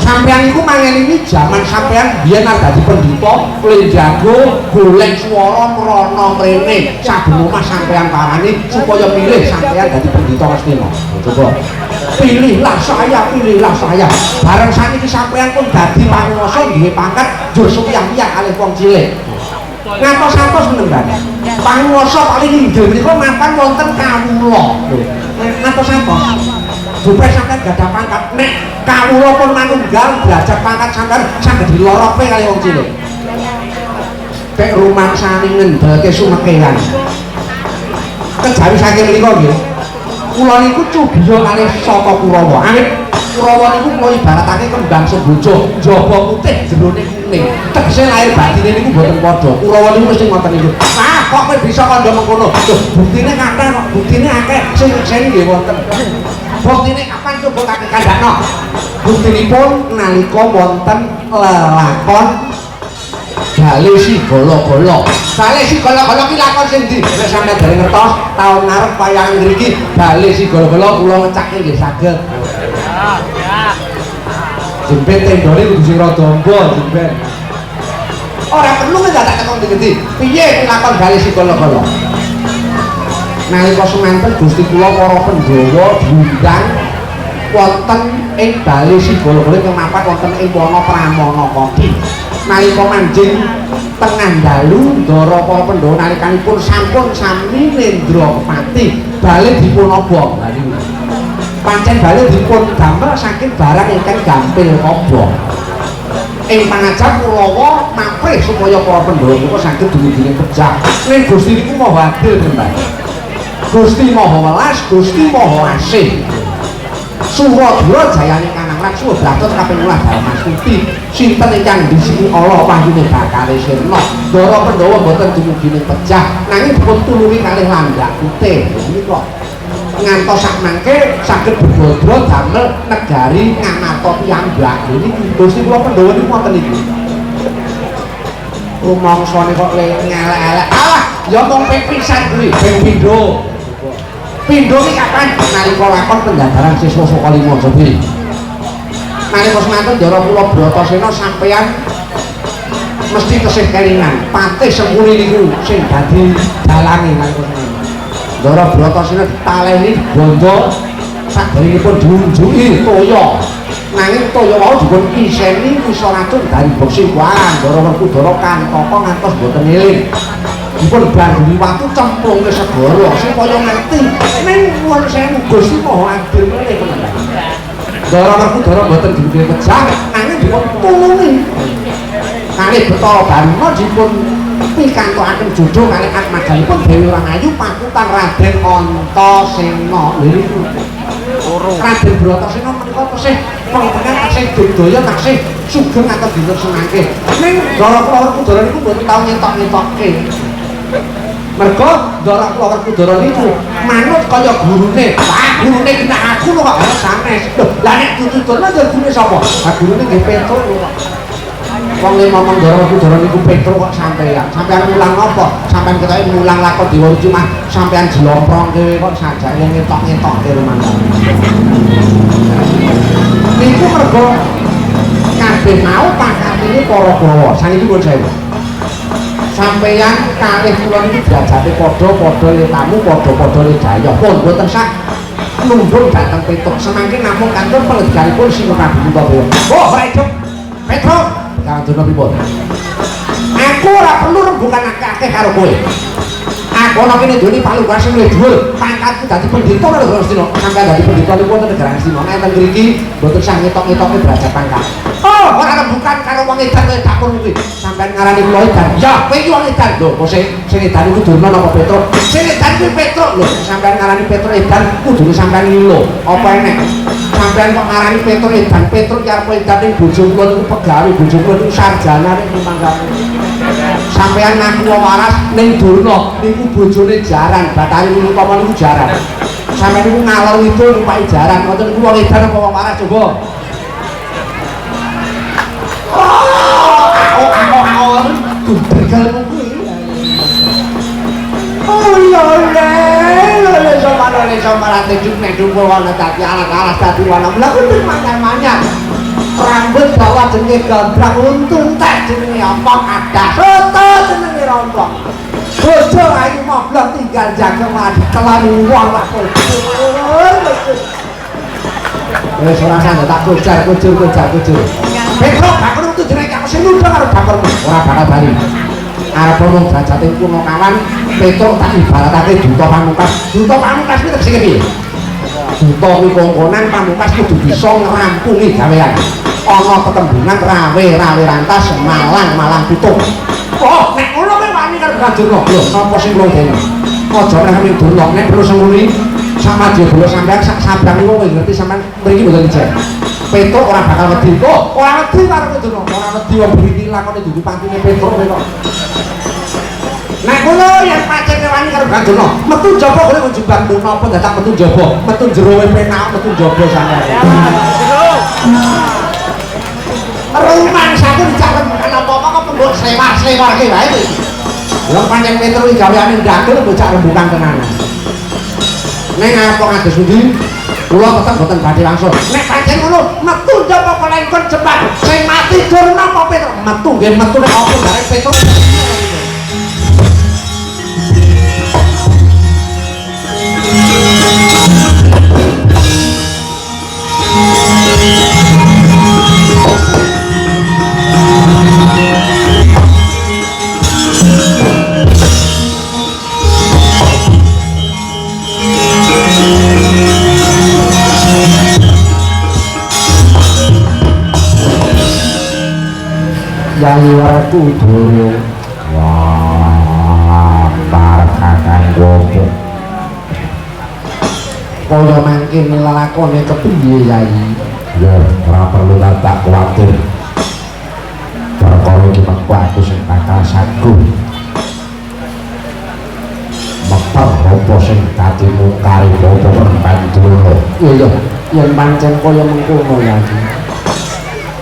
Sampeyan iku mangene jaman sampeyan biyen arep dadi pendhita, le jago golek swara mrana mrene. Saben omah sampeyan parani supaya pilih sampeyan dadi pendhita Astina. Coba pilihlah saya. Bareng saniki sampeyan pun dadi panguwasa duwe pangkat njur suyah-uyah kalih wong cilik. Ngantos-ngantos menemban. Panguwasa paling inggil menika mapan wonten kawula. Ngantos-ngantos. Supaya sampeyan gadah pangkat nek kawula pun manunggal belajar pangkat sampeyan saged diloroke kali wong cilik. Pek rumangsane ngendelke sumekehan. Kejawi saking menika nggih. Kula niku cubiya kalih saka Kurawa. Awit Kurawa niku kula ibaratake kembang sembojo, njaba putih jerone kuning. Tegese lair batine niku mboten padha. Kurawa niku mesti ngoten niku. Ah, kok kowe bisa kandha mengkono? Lho, buktine kathah kok, buktine akeh. Sing nggih wonten. Buktine kapan coba tak kandhakno? Buktinipun nalika wonten lelakon Bale Sigala-gala. Bale Sigala-gala ki lakon sing ndi? Nek sampeyan dereng ngertos, taun ngarep wayang mriki Bale Sigala-gala kula ngecake nggih saged. Ya. Jembet tendone kudu sing rada amba jembet. Ora perlu ndak tak tekon ngendi. Piye lakon Bale Sigala-gala? Nalika semanten Gusti kula para Pandhawa diundang wonten ing Bale Sigala-gala ingkang mapan wonten ing wana Pramana Koti. Nalika manjing tengah dalu ndara para Pandhawa nalikanipun sampun sami Nendra Pati bale dipun obong. Pancen bale dipun damel saking barang ingkang gampil obong. Ing pangajap Kurawa maprih supaya para Pandhawa menika saged dumugi pejah. Ning Gusti niku maha adil tenan. Gusti maha welas, Gusti maha asih. Suradura jayane kananglan suwe bratot kaping 12 Darmasuti. Sinten ingkang disiki Allah wahyune bakale sirna. Ndara Pandhawa boten dumugi ning pejah nanging dipun tulungi kalih landak putih. Menika ngantos sak mangke saged bebodro damel negari Nganata piyambak. Niki Gusti kula Pandhawa niku wonten iki. Rumangsane kok ngelek-elek. Alah, ya mung ping pisan kuwi, ping pindho. Pindho iki kapan nalika lakon pendadaran siswa saka lima Jabi. Nalika semanten Ndara kula Bratasena sampeyan mesti tesih kelingan. Patih Sengkuni niku sing dadi dalange nalika semanten. Ndara Bratasena ditaleni bondo saderengipun diunjuki toya. Nanging toya wau dipun iseni wisa racun dari beksi waran. Ndara Werkudara kantaka ngantos boten eling. Dipun banduli watu cemplung ke segara supaya ngerti ning nuwun sewu Gusti maha adil meneh tenan. Ndara Werkudara boten dipun pejah nanging dipun tulungi. Kalih Bathara Darma dipun pikantokaken jodho kalih atmajanipun Dewi Rangayu pakutan Raden Antasena. Lha niku loro. Raden Bratasena menika tasih pengen tasih daya tasih sugeng atus disenengake. Ning Ndara Kelawar Kudara niku mboten tau nyetok-nyetokke. Mergo Ndara Kelawar Kudara niku manut kaya gurune. Wah, gurune kena aku lho kok sanes. Lah nek tututulna ya gurune sapa? Lah gurune nggih Petruk lho. Wong le ngomong Ndara Kudara niku Petruk kok sampeyan. Sampeyan mulang napa? Sampeyan ketoke mulang lakon Dewa cuma sampeyan jelomprong dhewe kok sajake ngetok-ngetokke rumangan. Niku mergo kabeh mau pangkatine para Korawa. Saniki pun sewu. Sampeyan kalih kula niki derajate padha-padha le tamu, padha-padha le jaya. Pun boten sak numbung dhateng Petruk. Semangke namung kantor peleganipun Sinopati Muntabeya. Oh, ora hidup. Petruk, kang dina pripun? Aku ora perlu rembukan akeh-akeh karo kowe. Aku ana kene dene Pak Lukas sing luwih dhuwur, pangkatku dadi pendhita lho Gusti. Sampeyan dadi pendhita niku wonten negara Astina. Nek teng mriki mboten sah ngetok-ngetokke derajat pangkat. Oh, ora rembukan karo wong edan kaya dakun kuwi. Sampeyan ngarani kula edan. Ya, kowe iki wong edan lho. Kok sing edan iku Durna napa Petruk? Sing edan kuwi Petruk lho. Sampeyan ngarani Petruk edan kudune sampeyan lilo. Apa enek? Sampeyan kok ngarani Petruk edan? Petruk ya arep edan ning bojo kula niku pegawe, bojo kula niku sarjana ning pangkat. Sampeyan ngaku waras ning Durna niku bojone Jaran, Bathari Utama niku Jaran. Sampeyan niku ngalor itu numpai Jaran, ngoten niku wong edan apa wong waras coba? Oh, gudregal kuwi. Oh, lho, somarate nek dhuwur ana dadi alas-alas dadi wana. Lha kuwi manyan-manyan. Rambut bawa jenenge gambrak untung tak jenenge apa kadah soto jenenge rompong bojo ayu moblok tinggal jaga mati kelani wong lak wis ora sane tak kujar Petruk bakul itu jenenge aku sing nuduh karo bakulmu ora bakal bali arep ngomong derajate kuno kawan Petruk tak ibaratake duta pamungkas kuwi tegese piye duta kuwi kongkonan pamungkas kudu bisa ngrampungi gawean ana ketembungan rawe rantas malang pitung. Oh, nek ngono kowe wani karo Durna. Lho, napa sing kula dene? Aja nang Durna nek perlu semuni sama jebul sampean sak sabrang niku kowe ngerti sampean mriki mboten ijek. Petruk ora bakal wedi kok. Ora wedi karo Durna. Ora wedi wong mriki lakone dudu pantine Petruk kok. Nek kula yen pacete wani karo Durna, metu njaba kowe njubang napa dadak metu njaba. Metu jero penak, metu njaba sampean. Rumah satu dicatat bukan apa-apa kok pembok selewar ke wae iki. Lha pancen Petruk iki gaweane ndagel bocah rembukan tenanan. Nek apa kados pundi? Kula tetep boten badhe langsung. Nek pancen ngono, metu njaba kelengkon jebak. Sing mati Durna apa Petruk? Metu nggih metu nek apa bareng Petruk. Yayi warku dulu wah parkakan gopo kaya mangke lelakone kepiye Yayi ya ora perlu tak kuwatir perkara iki mengko aku sing bakal sagu meper apa sing dadi mungkari apa perbantuno iya yen pancen kaya mengkono Yayi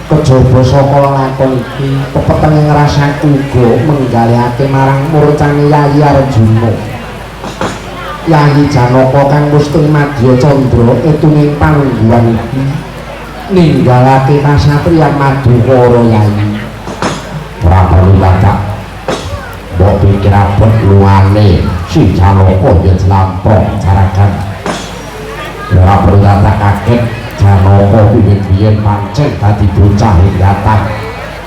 kejaba saka lakon iki pepetenge ngrasake uga menggalihake marang murcane Yayi Arjuna Yayi Janaka kang Musti Madya Candra etuning panungguan iki ninggalake kasatriyan Madukara Yayi ora perlu lacak mbok pikir abot luane si Janaka yen slampok carakan ora perlu lacak kaget Janaka biyen pancen dadi bocah hingatan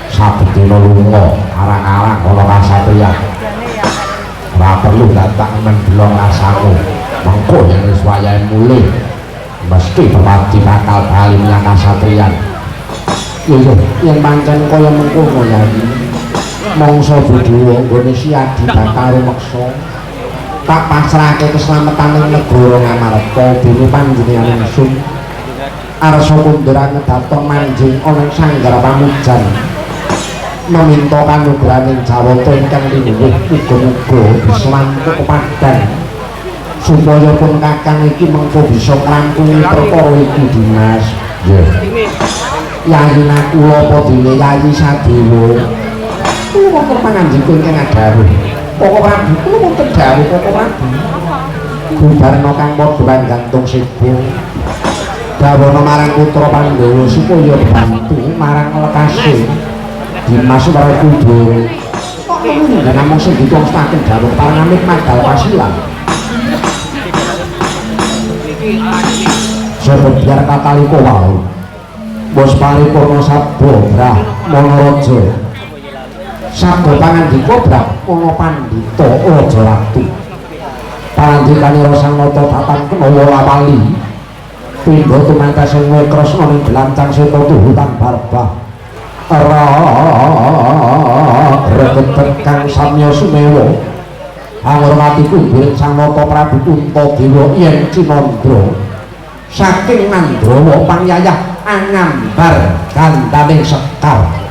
sabetino lunga arang-arang ana kasatriyan ora perlu datang mendelong rasamu mengko yen wis wayahe mulih mesti pemati bakal bali menyang kasatriyan iya yen pancen kaya mengkono Yayi mangsa Budawa nggone Siadi bakal rumeksa tak pasrahke keselametaning negara Ngamarta dene panjenengan ingsun arsa kundera ngedaton manjing ana sanggar pamujan meminta kanugrahaning Jawata ingkang linuwih muga-muga bisa mantuk kepadan supaya pun kakang iki mengko bisa ngrampungi perkara iki Dimas. Nggih. Yayi kula padine Yayi Sadewa. Kula wonten pangandikan ingkang adhawuh. Koko Prabu kula wonten dawuh Koko Prabu. Bubarna kang padha gantung sibuk. Dawana marang putra Pandhawa supaya bantu marang lekase Dimas Werkudara. Kok ngono namung sing ditumpaken dawuh parangamit madal pasilan. Sebab biar kataliko wau bos paripurna sabda Brahmana Raja sabda pangandika Brahmana Pandhita Raja Ratu panandikane Rasanata Tatan Kenawa Lawali pindha tumantas sing Kresna ning glancang seta tuhutan barbah regeter kang samya sumewa angurmati kunduring Sang Nata Prabu Kuntadewa yen Cinandra saking Mandrawa pangyayah angambar gandaning sekar.